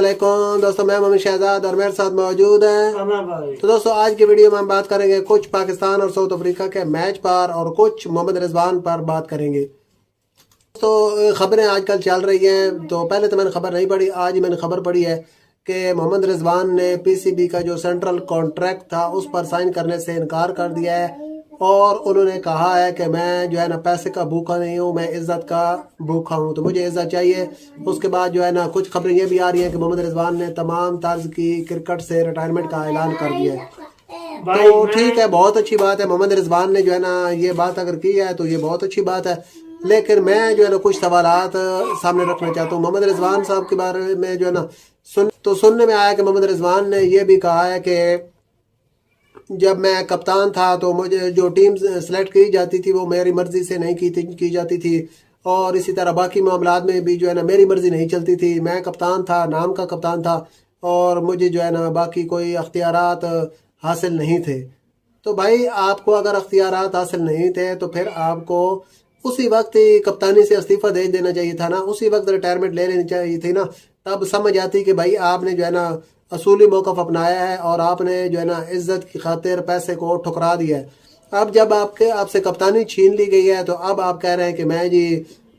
अस्सलामुअलैकुम दोस्तों, मैं मोहम्मद शहजाद और मेरे साथ मौजूद हैं। तो दोस्तों, आज की वीडियो में हम बात करेंगे कुछ पाकिस्तान और साउथ अफ्रीका के मैच पर और कुछ मोहम्मद रिजवान पर बात करेंगे। तो खबरें आजकल चल रही हैं, तो पहले तो मैंने खबर नहीं पढ़ी, आज ही मैंने खबर पढ़ी है कि मोहम्मद रिजवान ने पीसीबी का जो सेंट्रल कॉन्ट्रैक्ट था उस पर साइन करने से इनकार कर दिया है और उन्होंने कहा है कि मैं जो है ना पैसे का भूखा नहीं हूँ, मैं इज्जत का भूखा हूँ, तो मुझे इज्जत चाहिए। उसके बाद जो है ना कुछ खबरें ये भी आ रही हैं कि मोहम्मद रिजवान ने तमाम तर्ज की क्रिकेट से रिटायरमेंट का ऐलान कर दिया है। तो ठीक है, बहुत अच्छी बात है। मोहम्मद रिजवान ने जो है ना ये बात अगर की है तो ये बहुत अच्छी बात है, लेकिन मैं जो है ना कुछ सवालात सामने रखना चाहता हूँ मोहम्मद रिजवान साहब के बारे में। जो है ना सुनने में आया कि मोहम्मद रिजवान ने ये भी कहा है कि जब मैं कप्तान था तो मुझे जो टीम सेलेक्ट की जाती थी वो मेरी मर्जी से नहीं की जाती थी, और इसी तरह बाकी मामलात में भी जो है ना मेरी मर्जी नहीं चलती थी। मैं कप्तान था, नाम का कप्तान था, और मुझे जो है ना बाकी कोई अख्तियारात हासिल नहीं थे। तो भाई, आपको अगर अख्तियारात हासिल नहीं थे तो फिर आपको उसी वक्त ही कप्तानी से इस्तीफा दे देना चाहिए था ना, उसी वक्त रिटायरमेंट ले लेनी चाहिए थी ना। तब समझ आती कि भाई आपने जो है ना असूली मौक़िफ़ अपनाया है और आपने जो है ना इज्जत की खातिर पैसे को ठुकरा दिया है। अब जब आपसे कप्तानी छीन ली गई है तो अब आप कह रहे हैं कि मैं जी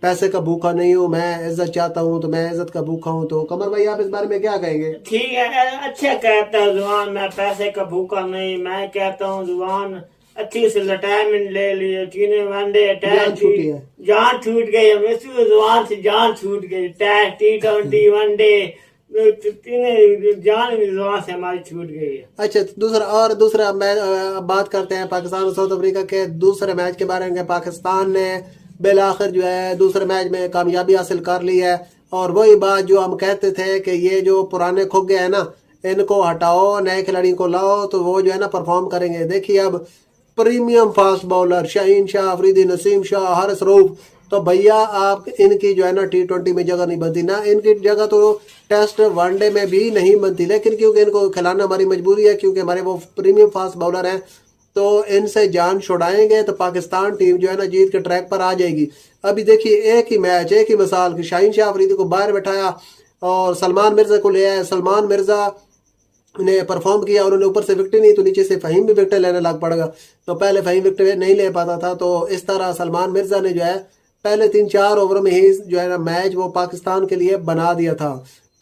पैसे का भूखा नहीं हूँ, मैं इज्जत चाहता हूँ, तो मैं इज्जत का भूखा हूँ। तो कमर भाई, आप इस बारे में क्या कहेंगे? ठीक है, अच्छा कहता है जुबान, मैं पैसे का भूखा नहीं। मैं कहता हूँ जुबान अच्छी से रिटायरमेंट ले लिए, तीन वनडे जान छूटी है, जान छूट गई, जुबान से जान छूट गई। टेस्ट T20 वनडे तीन जान जुबान से हमारी छूट गई है। अच्छा, दूसरा मैच अब बात करते हैं पाकिस्तान और साउथ अफ्रीका के दूसरे मैच के बारे में। पाकिस्तान ने बिलाखिर जो है दूसरे मैच में कामयाबी हासिल कर ली है, और वही बात जो हम कहते थे कि ये जो पुराने खुगे हैं ना, इनको हटाओ, नए खिलाड़ी को लाओ तो वो जो है ना परफॉर्म करेंगे। देखिए, अब premium fast bowler Shaheen Shah, Afridi, Naseem Shah, Haris Rauf, तो भैया आप इनकी जो है ना T20 में जगह नहीं बनती ना, इनकी जगह तो टेस्ट वनडे में भी नहीं बनती, लेकिन क्योंकि इनको खिलाना हमारी मजबूरी है, क्योंकि हमारे वो प्रीमियम फास्ट बॉलर हैं, तो इनसे जान छुड़ाएंगे तो पाकिस्तान टीम जो है ना जीत के ट्रैक पर आ जाएगी। अभी देखिए, एक ही मैच, एक ही मिसाल कि शाहीन शाह अफरीदी को बाहर बैठाया और सलमान मिर्जा को ले आया। सलमान मिर्जा ने परफॉर्म किया, उन्होंने ऊपर से विकेट नहीं तो नीचे से फ़हीम भी विकेट लेने लग पड़ेगा, तो पहले फ़हीम विकेट नहीं ले पाता था। तो इस तरह सलमान मिर्जा ने जो है पहले 3-4 ओवर में ही जो है ना मैच वो पाकिस्तान के लिए बना दिया था।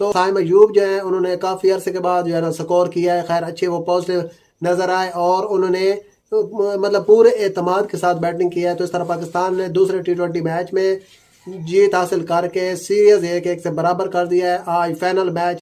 तो साइम अयूब जो है उन्होंने काफ़ी अरसे के बाद जो है ना स्कोर किया है। खैर, अच्छे वो पॉजिटिव नज़र आए और उन्होंने मतलब पूरे एतमाद के साथ बैटिंग किया है। तो इस तरह पाकिस्तान ने दूसरे T20 मैच में जीत हासिल करके सीरीज 1-1 से बराबर कर दिया है। आज फाइनल मैच